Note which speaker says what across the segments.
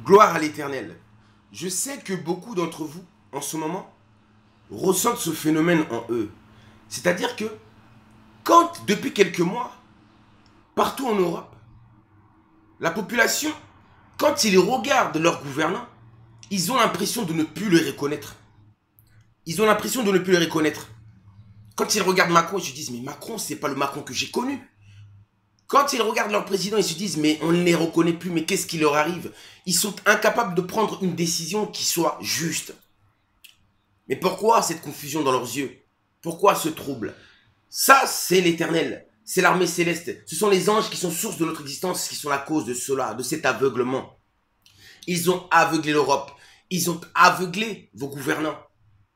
Speaker 1: Gloire à l'Éternel. Je sais que beaucoup d'entre vous, en ce moment, ressentent ce phénomène en eux. C'est-à-dire que, quand, depuis quelques mois, partout en Europe, la population, quand ils regardent leurs gouvernants, ils ont l'impression de ne plus les reconnaître. Ils ont l'impression de ne plus les reconnaître. Quand ils regardent Macron, ils se disent, mais Macron, c'est pas le Macron que j'ai connu. Quand ils regardent leur président, ils se disent, mais on ne les reconnaît plus, mais qu'est-ce qui leur arrive? Ils sont incapables de prendre une décision qui soit juste. Mais pourquoi cette confusion dans leurs yeux? Pourquoi ce trouble? Ça, c'est l'Éternel. C'est l'armée céleste. Ce sont les anges qui sont source de notre existence, qui sont la cause de cela, de cet aveuglement. Ils ont aveuglé l'Europe. Ils ont aveuglé vos gouvernants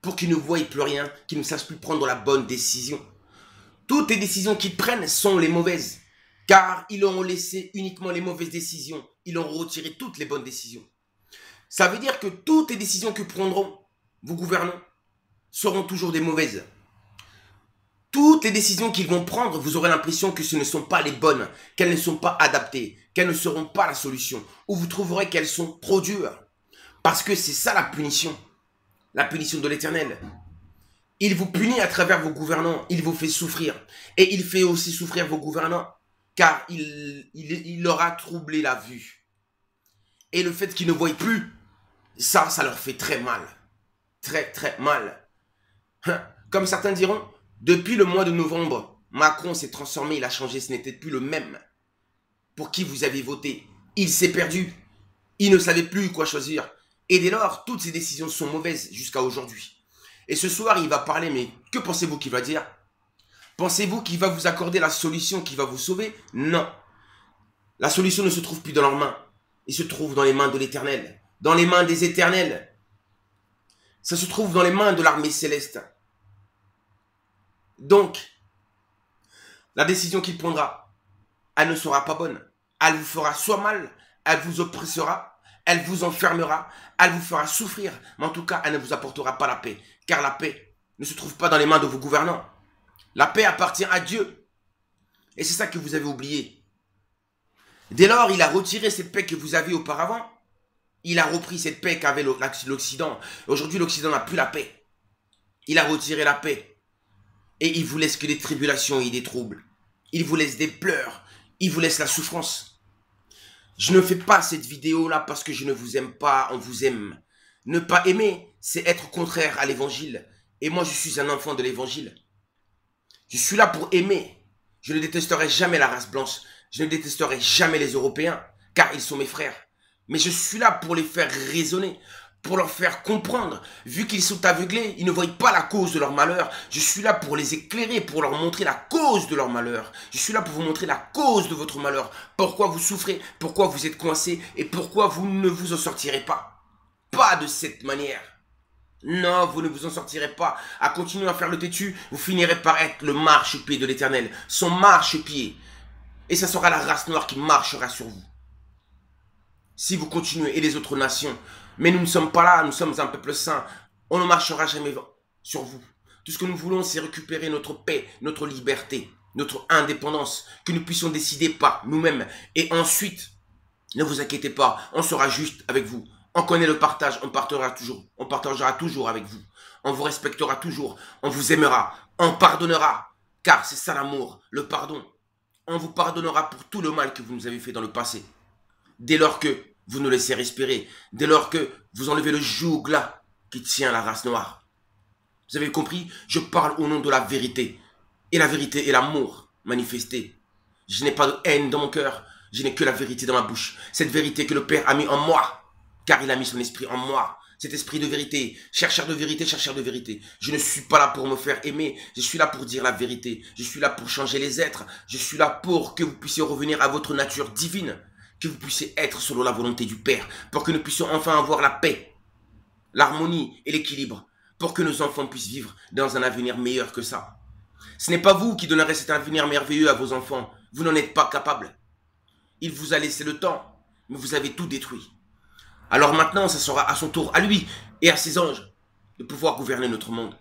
Speaker 1: pour qu'ils ne voient plus rien, qu'ils ne sachent plus prendre la bonne décision. Toutes les décisions qu'ils prennent sont les mauvaises, car ils ont laissé uniquement les mauvaises décisions. Ils ont retiré toutes les bonnes décisions. Ça veut dire que toutes les décisions que prendront vos gouvernants seront toujours des mauvaises. Toutes les décisions qu'ils vont prendre, vous aurez l'impression que ce ne sont pas les bonnes, qu'elles ne sont pas adaptées, qu'elles ne seront pas la solution, ou vous trouverez qu'elles sont trop dures. Parce que c'est ça la punition de l'Éternel. Il vous punit à travers vos gouvernants, il vous fait souffrir. Et il fait aussi souffrir vos gouvernants, car il leur a troublé la vue. Et le fait qu'ils ne voient plus, ça leur fait très mal. Très très mal. Comme certains diront, depuis le mois de novembre, Macron s'est transformé, il a changé, ce n'était plus le même. Pour qui vous avez voté? Il s'est perdu. Il ne savait plus quoi choisir. Et dès lors, toutes ces décisions sont mauvaises jusqu'à aujourd'hui. Et ce soir, il va parler, mais que pensez-vous qu'il va dire? Pensez-vous qu'il va vous accorder la solution qui va vous sauver? Non. La solution ne se trouve plus dans leurs mains. Il se trouve dans les mains de l'Éternel. Dans les mains des éternels. Ça se trouve dans les mains de l'armée céleste. Donc, la décision qu'il prendra, elle ne sera pas bonne. Elle vous fera soit mal, elle vous oppressera, elle vous enfermera, elle vous fera souffrir. Mais en tout cas, elle ne vous apportera pas la paix. Car la paix ne se trouve pas dans les mains de vos gouvernants. La paix appartient à Dieu. Et c'est ça que vous avez oublié. Dès lors, il a retiré cette paix que vous aviez auparavant. Il a repris cette paix qu'avait l'Occident. Aujourd'hui, l'Occident n'a plus la paix. Il a retiré la paix. Et il vous laisse que des tribulations et des troubles. Il vous laisse des pleurs. Il vous laisse la souffrance. Je ne fais pas cette vidéo-là parce que je ne vous aime pas, on vous aime. Ne pas aimer, c'est être contraire à l'évangile. Et moi, je suis un enfant de l'évangile. Je suis là pour aimer. Je ne détesterai jamais la race blanche. Je ne détesterai jamais les Européens, car ils sont mes frères. Mais je suis là pour les faire raisonner, pour leur faire comprendre. Vu qu'ils sont aveuglés, ils ne voient pas la cause de leur malheur. Je suis là pour les éclairer, pour leur montrer la cause de leur malheur. Je suis là pour vous montrer la cause de votre malheur. Pourquoi vous souffrez, pourquoi vous êtes coincés et pourquoi vous ne vous en sortirez pas. Pas de cette manière. Non, vous ne vous en sortirez pas. À continuer à faire le têtu, vous finirez par être le marchepied de l'Éternel. Son marchepied. Et ça sera la race noire qui marchera sur vous. Si vous continuez, et les autres nations. Mais nous ne sommes pas là, nous sommes un peuple saint. On ne marchera jamais sur vous. Tout ce que nous voulons, c'est récupérer notre paix, notre liberté, notre indépendance. Que nous puissions décider par nous-mêmes. Et ensuite, ne vous inquiétez pas, on sera juste avec vous. On connaît le partage, on partagera toujours avec vous. On vous respectera toujours, on vous aimera, on pardonnera. Car c'est ça l'amour, le pardon. On vous pardonnera pour tout le mal que vous nous avez fait dans le passé. Dès lors que vous nous laissez respirer, dès lors que vous enlevez le joug là qui tient la race noire. Vous avez compris? Je parle au nom de la vérité. Et la vérité est l'amour manifesté. Je n'ai pas de haine dans mon cœur, je n'ai que la vérité dans ma bouche. Cette vérité que le Père a mis en moi. Car il a mis son esprit en moi. Cet esprit de vérité. Chercheur de vérité, chercheur de vérité. Je ne suis pas là pour me faire aimer. Je suis là pour dire la vérité. Je suis là pour changer les êtres. Je suis là pour que vous puissiez revenir à votre nature divine. Que vous puissiez être selon la volonté du Père. Pour que nous puissions enfin avoir la paix, l'harmonie et l'équilibre. Pour que nos enfants puissent vivre dans un avenir meilleur que ça. Ce n'est pas vous qui donnerez cet avenir merveilleux à vos enfants. Vous n'en êtes pas capable. Il vous a laissé le temps, mais vous avez tout détruit. Alors maintenant, ça sera à son tour, à lui et à ses anges, de pouvoir gouverner notre monde.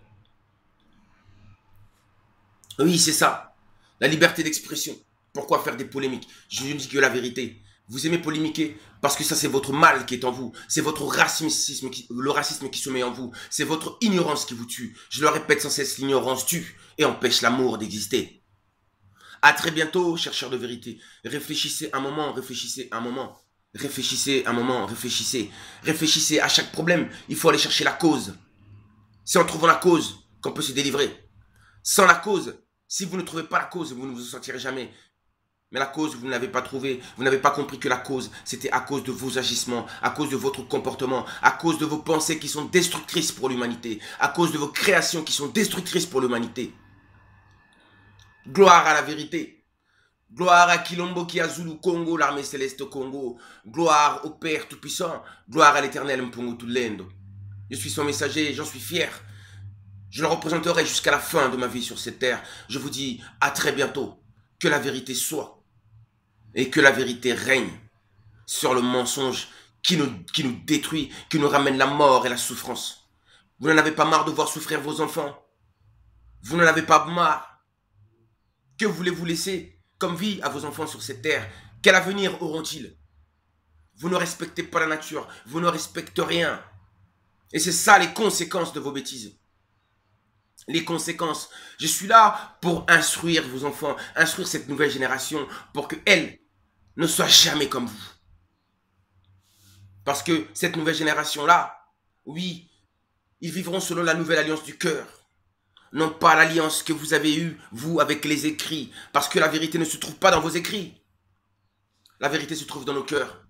Speaker 1: Oui, c'est ça. La liberté d'expression. Pourquoi faire des polémiques? Je ne dis que la vérité. Vous aimez polémiquer parce que ça, c'est votre mal qui est en vous. C'est votre racisme, le racisme qui se met en vous. C'est votre ignorance qui vous tue. Je le répète sans cesse, l'ignorance tue et empêche l'amour d'exister. À très bientôt, chercheurs de vérité. Réfléchissez un moment, réfléchissez un moment. Réfléchissez un moment, réfléchissez. Réfléchissez à chaque problème. Il faut aller chercher la cause. C'est en trouvant la cause qu'on peut se délivrer. Sans la cause, si vous ne trouvez pas la cause, vous ne vous en sortirez jamais. Mais la cause, vous ne l'avez pas trouvée. Vous n'avez pas compris que la cause, c'était à cause de vos agissements, à cause de votre comportement, à cause de vos pensées qui sont destructrices pour l'humanité, à cause de vos créations qui sont destructrices pour l'humanité. Gloire à la vérité. Gloire à Kilombo Kiazulu Congo, l'armée céleste Congo. Gloire au Père Tout-Puissant. Gloire à l'éternel Mpungu Tulendo. Je suis son messager, j'en suis fier. Je le représenterai jusqu'à la fin de ma vie sur cette terre. Je vous dis à très bientôt. Que la vérité soit. Et que la vérité règne sur le mensonge qui nous détruit, qui nous ramène la mort et la souffrance. Vous n'en avez pas marre de voir souffrir vos enfants? Vous n'en avez pas marre? Que voulez-vous laisser comme vie à vos enfants sur cette terre? Quel avenir auront-ils? Vous ne respectez pas la nature, vous ne respectez rien. Et c'est ça les conséquences de vos bêtises. Les conséquences. Je suis là pour instruire vos enfants, instruire cette nouvelle génération pour qu'elle ne soit jamais comme vous. Parce que cette nouvelle génération-là, oui, ils vivront selon la nouvelle alliance du cœur. Non pas l'alliance que vous avez eue, vous, avec les écrits. Parce que la vérité ne se trouve pas dans vos écrits. La vérité se trouve dans nos cœurs.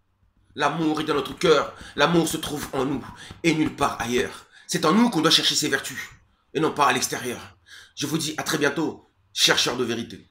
Speaker 1: L'amour est dans notre cœur. L'amour se trouve en nous et nulle part ailleurs. C'est en nous qu'on doit chercher ses vertus et non pas à l'extérieur. Je vous dis à très bientôt, chercheurs de vérité.